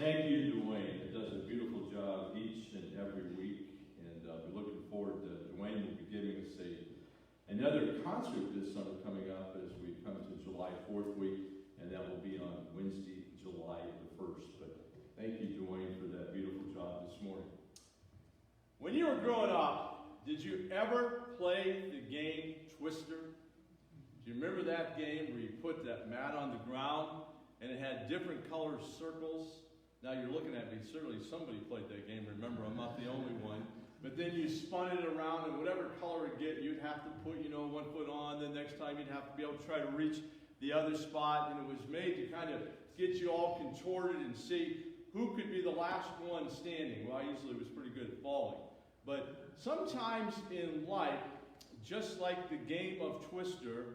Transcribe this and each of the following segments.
Thank you, Dwayne. It does a beautiful job each and every week, and we're looking forward to Dwayne will be giving us another concert this summer coming up as we come to July 4th week, and that will be on Wednesday, July the 1st. But thank you, Dwayne, for that beautiful job this morning. When you were growing up, did you ever play the game Twister? Do you remember that game where you put that mat on the ground and it had different colored circles? Now you're looking at me, certainly somebody played that game. Remember, I'm not the only one. But then you spun it around, and whatever color it get, you'd have to put, one foot on. The next time you'd have to be able to try to reach the other spot. And it was made to kind of get you all contorted and see who could be the last one standing. Well, I usually was pretty good at falling. But sometimes in life, just like the game of Twister,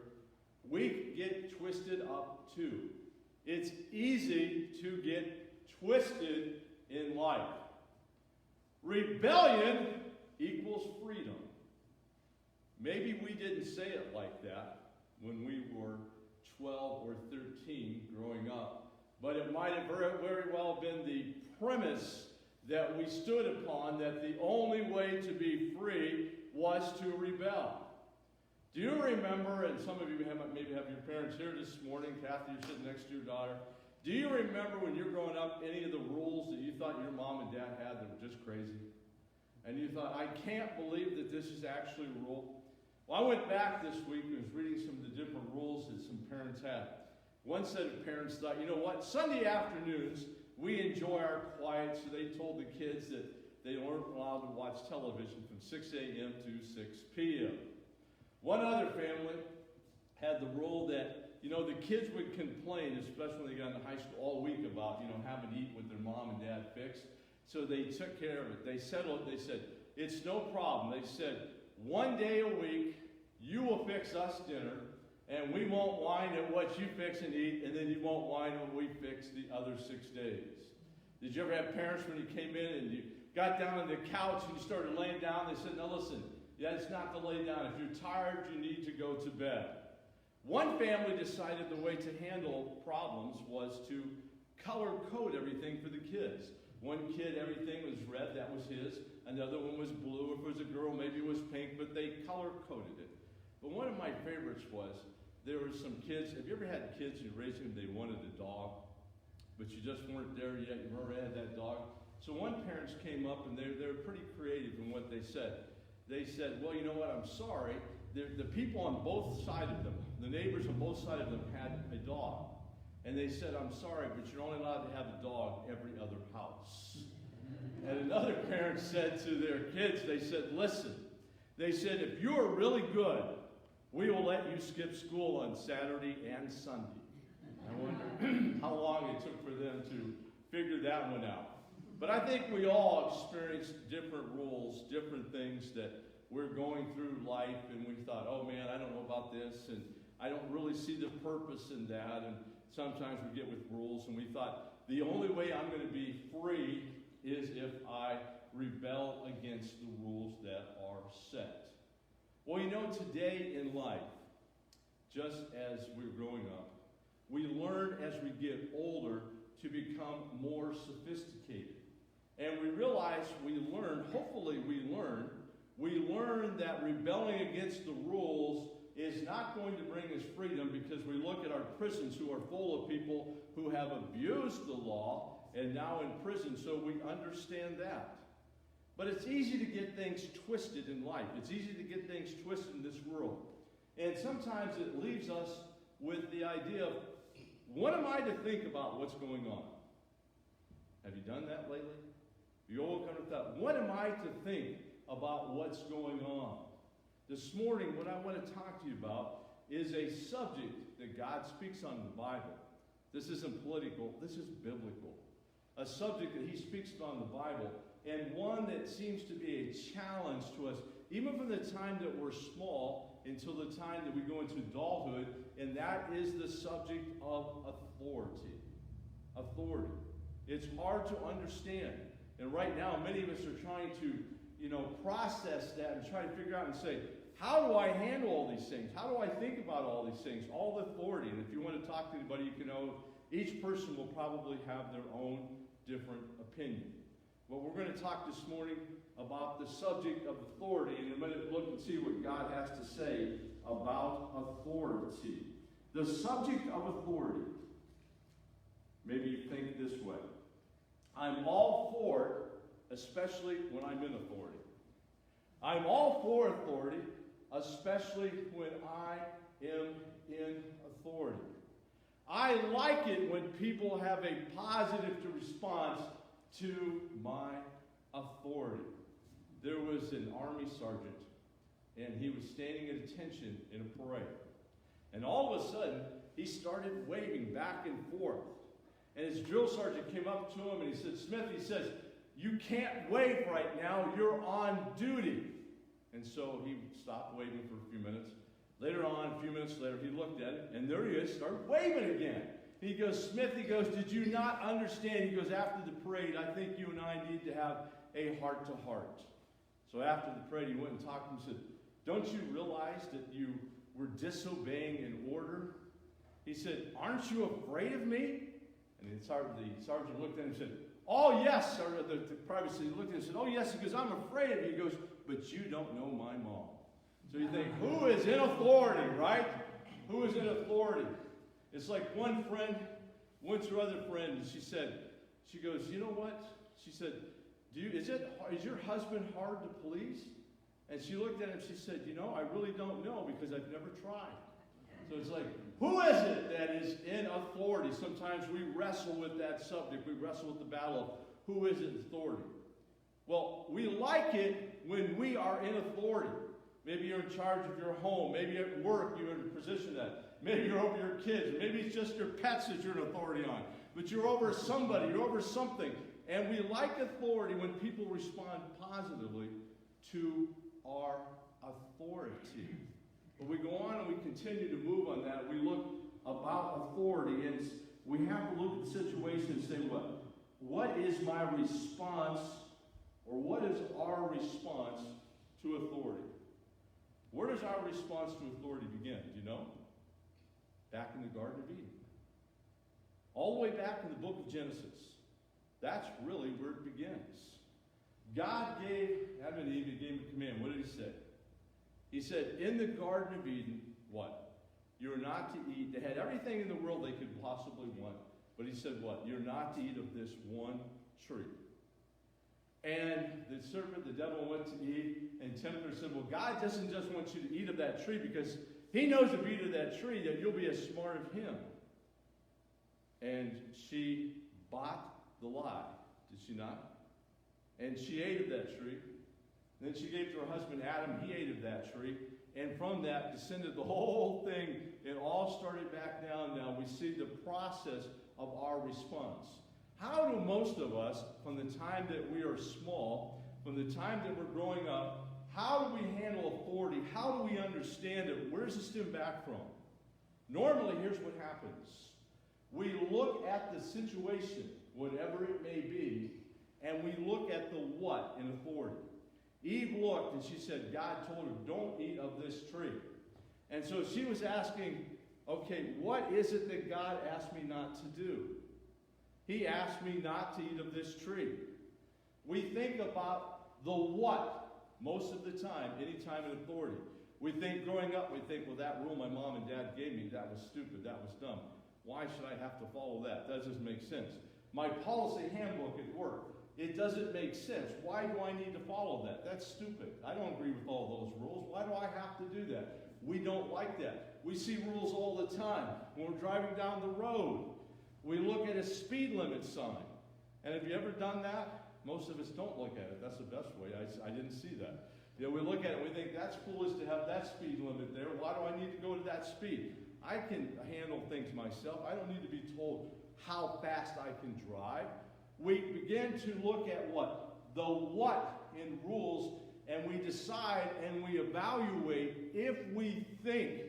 we get twisted up too. It's easy to get twisted in life. Rebellion equals freedom. Maybe we didn't say it like that when we were 12 or 13 growing up, but it might have very well been the premise that we stood upon, that the only way to be free was to rebel. Do you remember, and some of you maybe have your parents here this morning, Kathy, you're sitting next to your daughter. Do you remember when you were growing up any of the rules that you thought your mom and dad had that were just crazy? And you thought, I can't believe that this is actually a rule. Well, I went back this week and was reading some of the different rules that some parents had. One set of parents thought, you know what, Sunday afternoons, we enjoy our quiet, so they told the kids that they weren't allowed to watch television from 6 a.m. to 6 p.m. One other family had the rule that, the kids would complain, especially when they got into high school all week about, having to eat what their mom and dad fixed. So they took care of it. They settled it. They said, it's no problem. They said, one day a week, you will fix us dinner, and we won't whine at what you fix and eat, and then you won't whine when we fix the other 6 days. Did you ever have parents when you came in and you got down on the couch and you started laying down? They said, now listen, it's not to lay down. If you're tired, you need to go to bed. One family decided the way to handle problems was to color code everything for the kids. One kid, everything was red, that was his. Another one was blue. If it was a girl, maybe it was pink, but they color coded it. But one of my favorites was, there were some kids, have you ever had kids, you raised them, they wanted a dog, but you just weren't there yet, you already had that dog? So one parents came up and they were pretty creative in what they said. They said, well, you know what, I'm sorry. The people on both sides of them, the neighbors on both sides of them had a dog. And they said, I'm sorry, but you're only allowed to have a dog every other house. And another parent said to their kids, they said, listen, they said, if you are really good, we will let you skip school on Saturday and Sunday. I wonder how long it took for them to figure that one out. But I think we all experienced different rules, different things that we're going through life, and we thought, oh man, I don't know about this, and I don't really see the purpose in that. And sometimes we get with rules, and we thought, the only way I'm going to be free is if I rebel against the rules that are set. Well, today in life, just as we're growing up, we learn as we get older to become more sophisticated. And we realize hopefully we learn that rebelling against the rules is not going to bring us freedom, because we look at our prisons who are full of people who have abused the law and now in prison, so we understand that. But it's easy to get things twisted in life. It's easy to get things twisted in this world. And sometimes it leaves us with the idea of, what am I to think about what's going on? Have you done that lately? You all kind of thought, what am I to think about what's going on? This morning, what I want to talk to you about is a subject that God speaks on in the Bible. This isn't political, this is biblical. A subject that he speaks about in the Bible, and one that seems to be a challenge to us, even from the time that we're small until the time that we go into adulthood, and that is the subject of authority. Authority. It's hard to understand. And right now, many of us are trying to, process that and try to figure out and say, how do I handle all these things? How do I think about all these things? All the authority. And if you want to talk to anybody, each person will probably have their own different opinion. Well, we're going to talk this morning about the subject of authority, and in a minute look and see what God has to say about authority. The subject of authority. Maybe you think this way. I'm all for it, especially when I'm in authority. I'm all for authority, especially when I am in authority. I like it when people have a positive response to my authority. There was an army sergeant, and he was standing at attention in a parade. And all of a sudden, he started waving back and forth. And his drill sergeant came up to him and he said, Smith, he says, you can't wave right now, you're on duty. And so he stopped waving for a few minutes. Later on, a few minutes later, he looked at it, and there he is, started waving again. He goes, Smith, he goes, did you not understand? He goes, after the parade, I think you and I need to have a heart-to-heart. So after the parade, he went and talked to him and said, don't you realize that you were disobeying an order? He said, aren't you afraid of me? And the sergeant looked at him and said, oh, yes. Or the private citizen looked at him and said, oh, yes. He goes, I'm afraid of you. He goes, but you don't know my mom. So you think, who is in authority, right? Who is in authority? It's like one friend went to her other friend, and she goes, you know what? She said, is your husband hard to please? And she looked at him, she said, you know, I really don't know because I've never tried. So it's like, who is it that is in authority? Sometimes we wrestle with that subject. We wrestle with the battle of who is in authority. Well, we like it when we are in authority. Maybe you're in charge of your home. Maybe at work you're in a position that. Maybe you're over your kids. Maybe it's just your pets that you're in authority on. But you're over somebody. You're over something. And we like authority when people respond positively to our authority. But we go on and we continue to move on that. We look about authority, and we have to look at the situation and say, what is my response, or what is our response to authority? Where does our response to authority begin? Do you know? Back in the Garden of Eden. All the way back in the book of Genesis. That's really where it begins. God gave Adam and Eve, he gave them a command. What did he say? He said, in the Garden of Eden, what? You're not to eat. They had everything in the world they could possibly want. But he said what? You're not to eat of this one tree. And the serpent, the devil, went to eat, and tempted her, said, well, God doesn't just want you to eat of that tree because he knows if you eat of that tree that you'll be as smart as him. And she bought the lie, did she not? And she ate of that tree. Then she gave to her husband Adam, he ate of that tree. And from that descended the whole thing. It all started back down now. We see the process of our response. How do most of us, from the time that we are small, from the time that we're growing up, how do we handle authority? How do we understand it? Where does it stem back from? Normally, here's what happens. We look at the situation, whatever it may be, and we look at the what in authority. Eve looked and she said, God told her, don't eat of this tree. And so she was asking, okay, what is it that God asked me not to do? He asked me not to eat of this tree. We think about the what most of the time, anytime in authority. We think growing up, we think, well, that rule my mom and dad gave me, that was stupid, that was dumb. Why should I have to follow that? That doesn't make sense. My policy handbook at work, it doesn't make sense. Why do I need to follow that? That's stupid. I don't agree with all those rules. Why do I have to do that? We don't like that. We see rules all the time. When we're driving down the road, we look at a speed limit sign. And have you ever done that? Most of us don't look at it. That's the best way. I didn't see that. You know, we look at it and we think, that's foolish to have that speed limit there. Why do I need to go to that speed? I can handle things myself. I don't need to be told how fast I can drive. We begin to look at what? The what in rules, and we decide and we evaluate if we think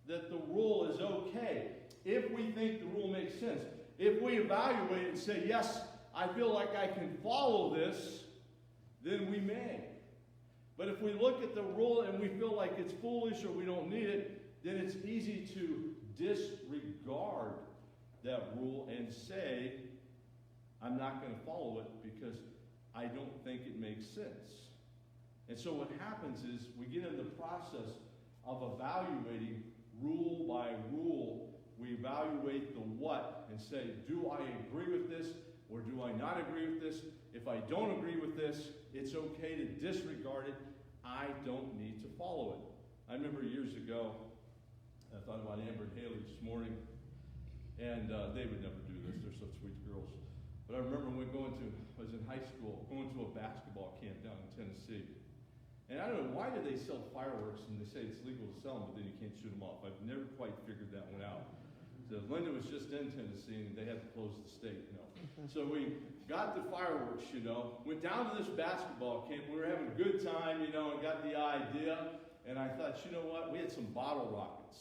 that the rule is okay, if we think the rule makes sense. If we evaluate and say, yes, I feel like I can follow this, then we may. But if we look at the rule and we feel like it's foolish or we don't need it, then it's easy to disregard that rule and say, I'm not going to follow it because I don't think it makes sense. And so what happens is we get in the process of evaluating rule by rule. We evaluate the what and say, do I agree with this or do I not agree with this? If I don't agree with this, it's okay to disregard it. I don't need to follow it. I remember years ago, I thought about Amber and Haley this morning, and they would never do this. They're such sweet girls. But I remember when I was in high school, going to a basketball camp down in Tennessee. And I don't know, why do they sell fireworks and they say it's legal to sell them, but then you can't shoot them off? I've never quite figured that one out. So Linda was just in Tennessee and they had to close the state, So we got the fireworks, went down to this basketball camp. We were having a good time, and got the idea. And I thought, you know what? We had some bottle rockets.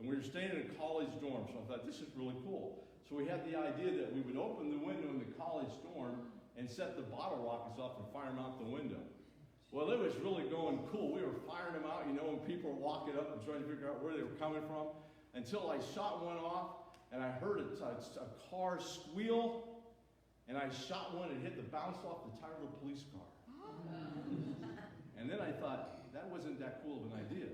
And we were staying in a college dorm, so I thought, this is really cool. So we had the idea that we would open the window in the college dorm and set the bottle rockets off and fire them out the window. Well, it was really going cool. We were firing them out, and people were walking up and trying to figure out where they were coming from, until I shot one off, and I heard a car squeal, and I shot one and hit the bounce off the tire of a police car. And then I thought, that wasn't that cool of an idea.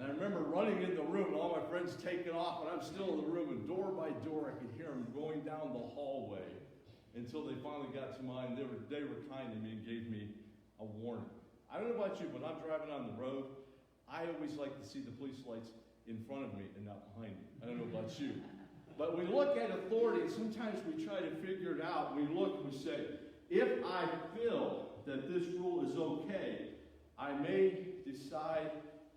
And I remember running in the room, and all my friends taking off, and I'm still in the room, and door by door, I could hear them going down the hallway until they finally got to mine. They were kind to me and gave me a warning. I don't know about you, but I'm driving on the road. I always like to see the police lights in front of me and not behind me. I don't know about you. But we look at authority, and sometimes we try to figure it out. We look and we say, if I feel that this rule is okay, I may decide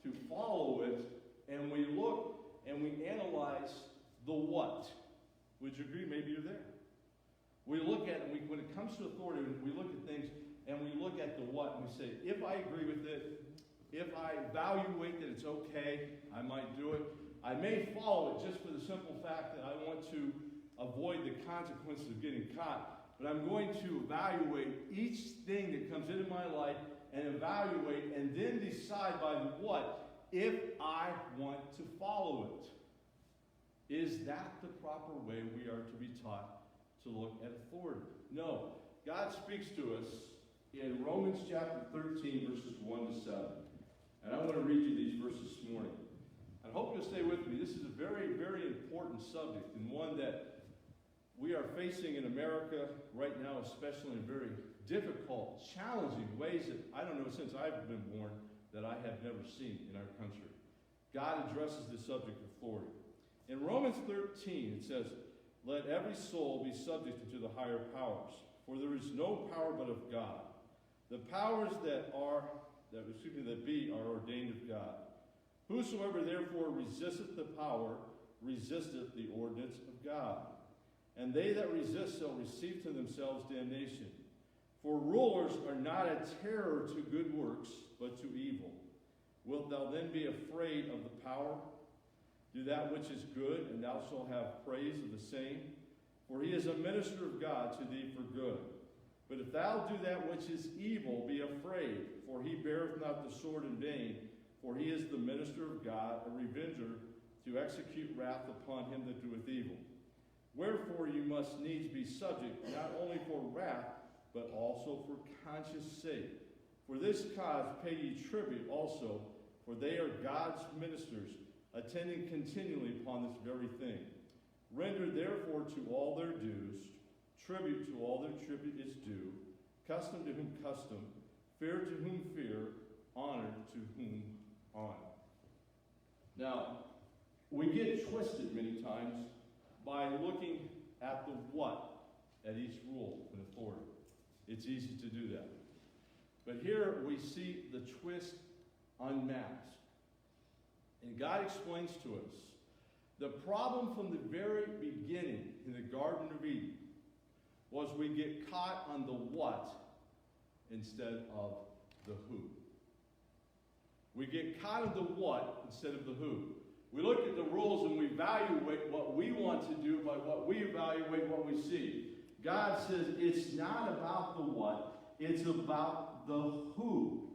to follow it. And we look and we analyze the what. Would you agree? Maybe you're there. We look at it, when it comes to authority, we look at things and we look at the what, and we say, if I agree with it, if I evaluate that it's okay, I might do it. I may follow it just for the simple fact that I want to avoid the consequences of getting caught. But I'm going to evaluate each thing that comes into my life and evaluate and then decide by the what if I want to follow it. Is that the proper way we are to be taught to look at authority? No. God speaks to us in Romans chapter 13, verses 1 to 7. And I want to read you these verses this morning. I hope you'll stay with me. This is a very, very important subject, and one that we are facing in America right now, especially in very difficult, challenging ways that I don't know since I've been born that I have never seen in our country. God addresses this subject of authority. In Romans 13, it says, "Let every soul be subject to the higher powers, for there is no power but of God. The powers that be are ordained of God. Whosoever therefore resisteth the power, resisteth the ordinance of God. And they that resist shall receive to themselves damnation. For rulers are not a terror to good works, but to evil. Wilt thou then be afraid of the power? Do that which is good, and thou shalt have praise of the same. For he is a minister of God to thee for good. But if thou do that which is evil, be afraid, for he beareth not the sword in vain, for he is the minister of God, a revenger, to execute wrath upon him that doeth evil. Wherefore you must needs be subject, not only for wrath, but also for conscience sake. For this cause pay ye tribute also, for they are God's ministers, attending continually upon this very thing. Render therefore to all their dues, tribute to all their tribute is due, custom to whom custom, fear to whom fear, honor to whom honor." Now, we get twisted many times by looking at the what at each rule and authority. It's easy to do that. But here we see the twist unmasked. And God explains to us the problem from the very beginning in the Garden of Eden was we get caught on the what instead of the who. We get caught on the what instead of the who. We look at the rules and we evaluate what we want to do by what we evaluate what we see. God says it's not about the what, it's about the who.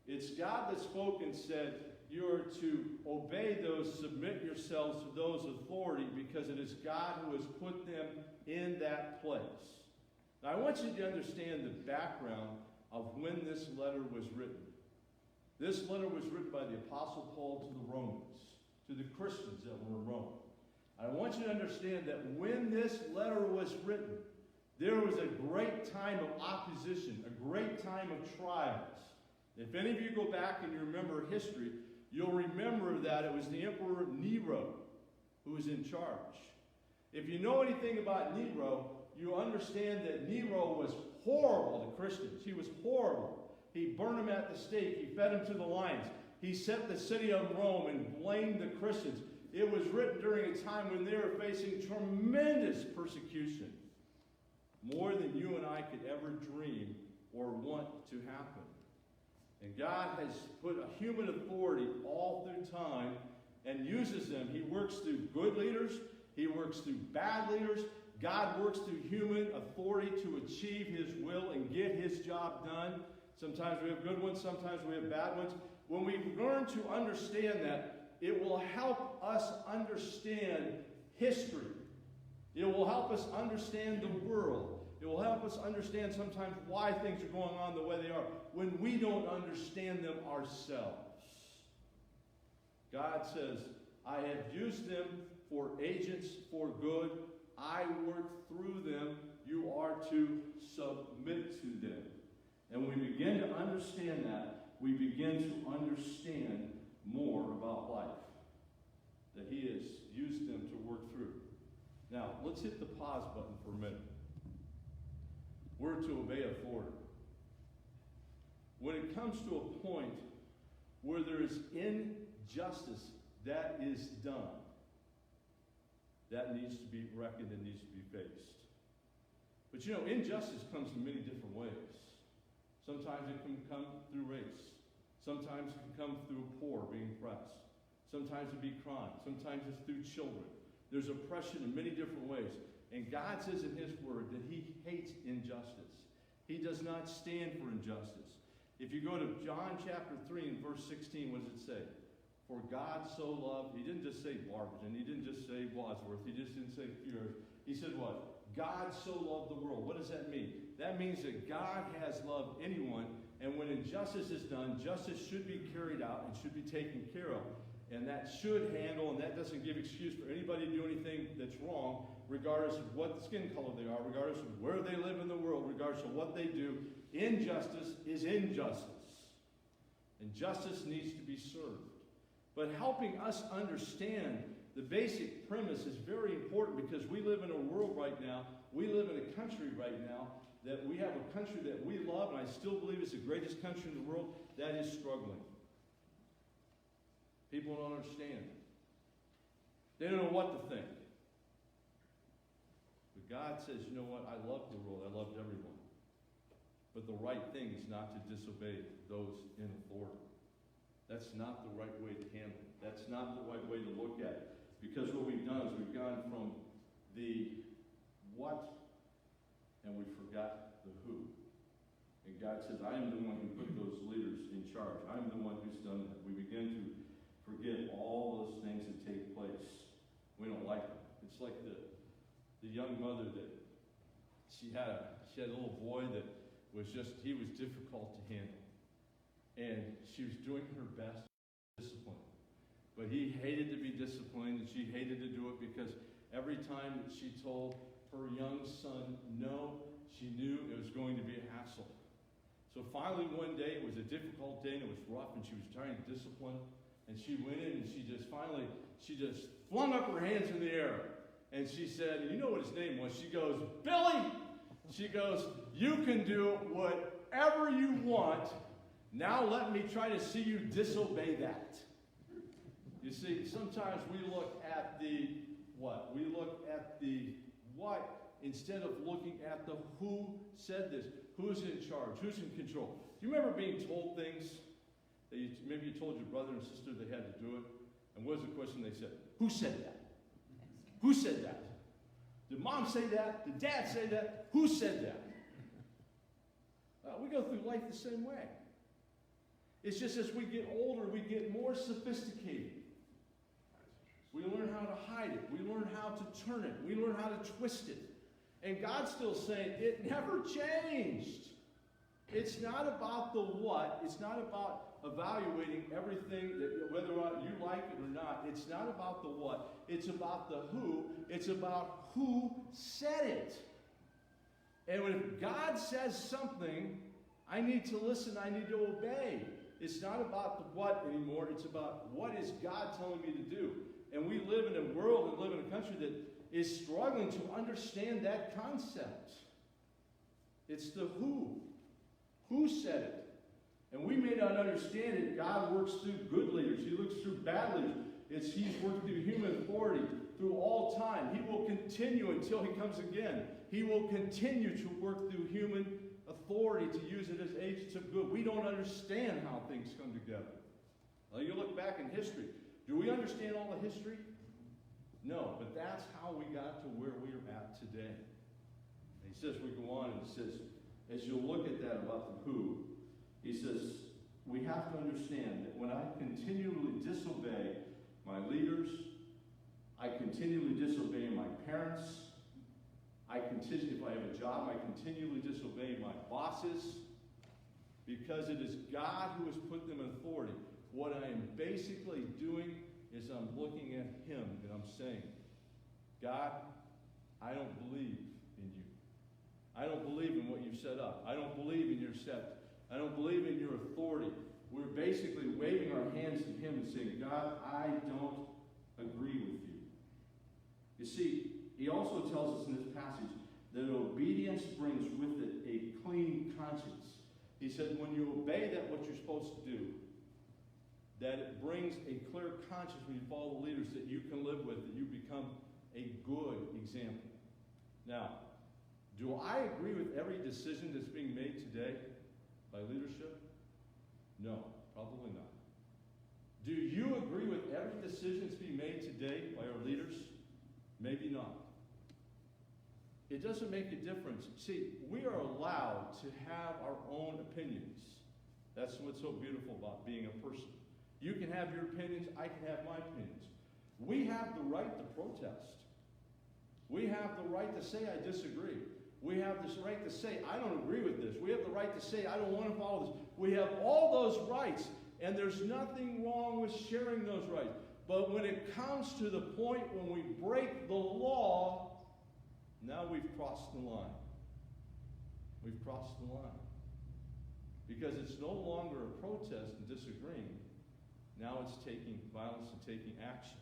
It's God that spoke and said, you're to obey those, submit yourselves to those authority, because it is God who has put them in that place. Now, I want you to understand the background of when this letter was written. This letter was written by the Apostle Paul to the Romans, to the Christians that were in Rome. I want you to understand that when this letter was written, there was a great time of opposition, a great time of trials. If any of you go back and you remember history, you'll remember that it was the Emperor Nero who was in charge. If you know anything about Nero, you understand that Nero was horrible to Christians. He was horrible. He burned them at the stake. He fed them to the lions. He set the city of Rome and blamed the Christians. It was written during a time when they were facing tremendous persecution, more than you and I could ever dream or want to happen. And God has put a human authority all through time and uses them. He works through good leaders. He works through bad leaders. God works through human authority to achieve his will and get his job done. Sometimes we have good ones, sometimes we have bad ones. When we learn to understand that, it will help us understand history. It will help us understand the world. It will help us understand sometimes why things are going on the way they are when we don't understand them ourselves. God says, I have used them for agents for good. I work through them. You are to submit to them. And when we begin to understand that, we begin to understand more about life that he has used them to work through. Now, let's hit the pause button for a minute. We're to obey authority. When it comes to a point where there is injustice that is done, that needs to be reckoned and needs to be faced. But you know, injustice comes in many different ways. Sometimes it can come through race. Sometimes it can come through poor being oppressed. Sometimes it be crime. Sometimes it's through children. There's oppression in many different ways. And God says in his word that he hates injustice. He does not stand for injustice. If you go to John chapter 3 and verse 16, what does it say? For God so loved, he didn't just say Barberton, he didn't just say Wadsworth, he just didn't say Fury. He said what? God so loved the world. What does that mean? That means that God has loved anyone, and when injustice is done, justice should be carried out and should be taken care of. And that should handle, and that doesn't give excuse for anybody to do anything that's wrong, regardless of what skin color they are, regardless of where they live in the world, regardless of what they do. Injustice is injustice. And justice needs to be served. But helping us understand the basic premise is very important, because we live in a world right now, we live in a country right now, that we have a country that we love, and I still believe it's the greatest country in the world, that is struggling. People don't understand. They don't know what to think. But God says, you know what? I love the world. I loved everyone. But the right thing is not to disobey those in authority. That's not the right way to handle it. That's not the right way to look at it. Because what we've done is we've gone from the what, and we forgot the who. And God says, I am the one who put those leaders in charge. I'm the one who's done that. We begin to forget all those things that take place. We don't like them. It's like the young mother that she had a little boy that was he was difficult to handle. And she was doing her best to discipline him. But he hated to be disciplined, and she hated to do it because every time that she told her young son no, she knew it was going to be a hassle. So finally one day, it was a difficult day and it was rough, and she was trying to discipline. And she went in and she just flung up her hands in the air. And she said, you know what his name was? She goes, Billy! She goes, you can do whatever you want. Now let me try to see you disobey that. You see, sometimes we look at the what? We look at the what instead of looking at the who said this. Who's in charge? Who's in control? Do you remember being told things? Maybe you told your brother and sister they had to do it. And what was the question they said? Who said that? Who said that? Did mom say that? Did dad say that? Who said that? We go through life the same way. It's just as we get older, we get more sophisticated. We learn how to hide it. We learn how to turn it. We learn how to twist it. And God's still saying, it never changed. It's not about the what. It's not about evaluating everything, that, whether or not you like it or not. It's not about the what. It's about the who. It's about who said it. And when God says something, I need to listen. I need to obey. It's not about the what anymore. It's about what is God telling me to do. And we live in a world and live in a country that is struggling to understand that concept. It's the who. Who said it? And we may not understand it. God works through good leaders. He looks through bad leaders. He's worked through human authority through all time. He will continue until he comes again. He will continue to work through human authority to use it as agents of good. We don't understand how things come together. Now, you look back in history. Do we understand all the history? No, but that's how we got to where we are at today. And he says, we go on and he says, as you look at that about the who, he says, we have to understand that when I continually disobey my leaders, I continually disobey my parents, if I have a job, I continually disobey my bosses, because it is God who has put them in authority. What I am basically doing is I'm looking at him and I'm saying, God, I don't believe in you. I don't believe in what you've set up. I don't believe in your scepter. I don't believe in your authority. We're basically waving our hands to him and saying, God, I don't agree with you. You see, he also tells us in this passage that obedience brings with it a clean conscience. He said when you obey that what you're supposed to do, that it brings a clear conscience when you follow the leaders that you can live with, that you become a good example. Now, do I agree with every decision that's being made today by leadership? No, probably not. Do you agree with every decision that's being made today by our leaders? Maybe not. It doesn't make a difference. See, we are allowed to have our own opinions. That's what's so beautiful about being a person. You can have your opinions, I can have my opinions. We have the right to protest. We have the right to say I disagree. We have this right to say I don't agree with this. We have the right to say I don't want to follow this. We have all those rights, and there's nothing wrong with sharing those rights. But when it comes to the point when we break the law, now we've crossed the line. We've crossed the line. Because it's no longer a protest and disagreeing. Now it's taking violence and taking actions.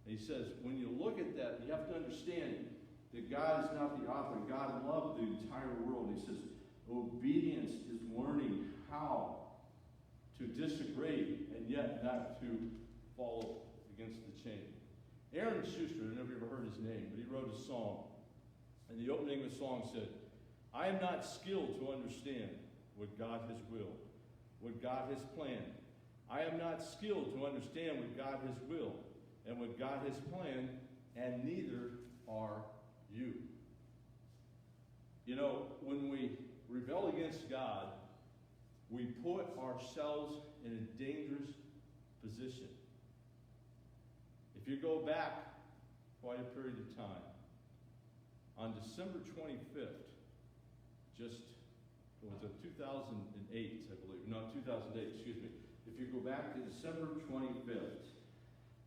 And he says, when you look at that, you have to understand that God is not the author. God loved the entire world. He says, obedience is learning how to disagree and yet not to follow against the chain. Aaron Schuster, I don't know if you ever heard his name, but he wrote a song. And the opening of the song said, I am not skilled to understand what God has willed, what God has planned. I am not skilled to understand what God has willed and what God has planned, and neither are you. You know, when we rebel against God, we put ourselves in a dangerous position. If you go back quite a period of time, on December 25th, it was 2008, I believe. No, 2008, excuse me. If you go back to December 25th,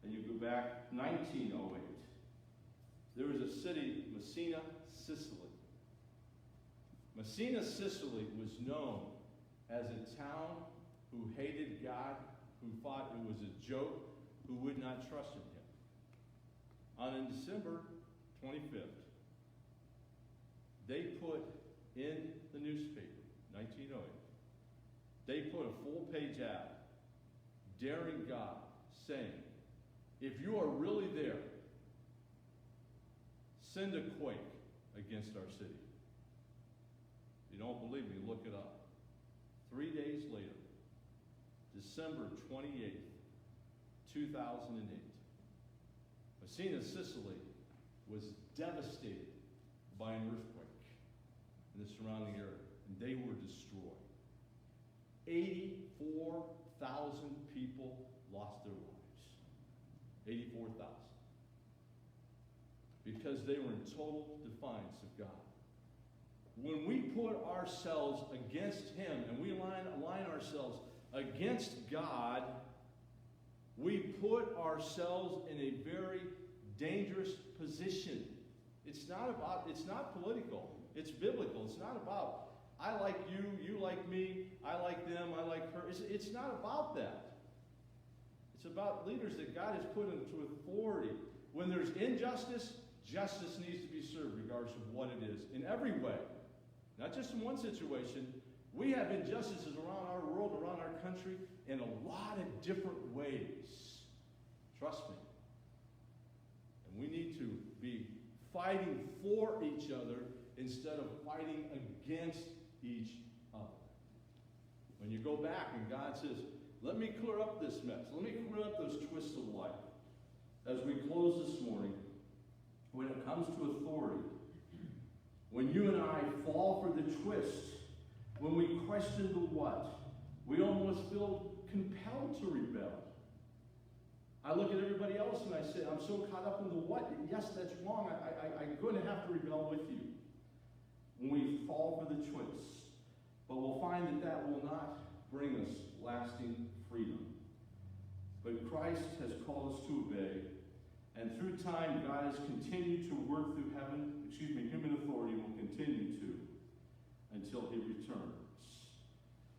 and you go back 1908, there was a city, Messina, Sicily. Messina, Sicily was known as a town who hated God, who thought it was a joke, who would not trust in him. On December 25th, they put in the newspaper, 1908, they put a full-page ad daring God, saying, if you are really there, send a quake against our city. If you don't believe me, look it up. 3 days later, December 28th, 2008, Messina, Sicily was devastated by an earthquake in the surrounding area, and they were destroyed. 84,000 people lost their lives. 84,000. Because they were in total defiance of God. When we put ourselves against Him and we align ourselves against God, we put ourselves in a very dangerous position. It's not political. It's biblical. It's not about, I like you, you like me, I like them, I like her. It's not about that. It's about leaders that God has put into authority. When there's injustice, justice needs to be served regardless of what it is, in every way. Not just in one situation. We have injustices around our world, around our country, in a lot of different ways. Trust me. And we need to be fighting for each other instead of fighting against each other. When you go back and God says, let me clear up this mess. Let me clear up those twists of life. As we close this morning, when it comes to authority, when you and I fall for the twist, when we question the what, we almost feel compelled to rebel. I look at everybody else and I say, I'm so caught up in the what. Yes, that's wrong. I'm going to have to rebel with you. When we fall for the twist. But we'll find that that will not bring us lasting freedom. But Christ has called us to obey. And through time, God has continued to work through human authority will continue to until He returns.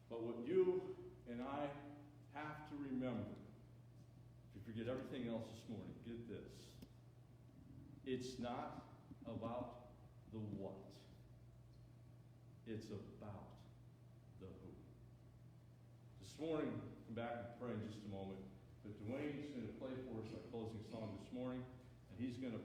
But what you and I have to remember, if you forget everything else this morning, get this. It's not about the what. It's about the who. This morning, come back and pray in just a moment. But Dwayne's going to play for us our closing song this morning, and he's going to pray.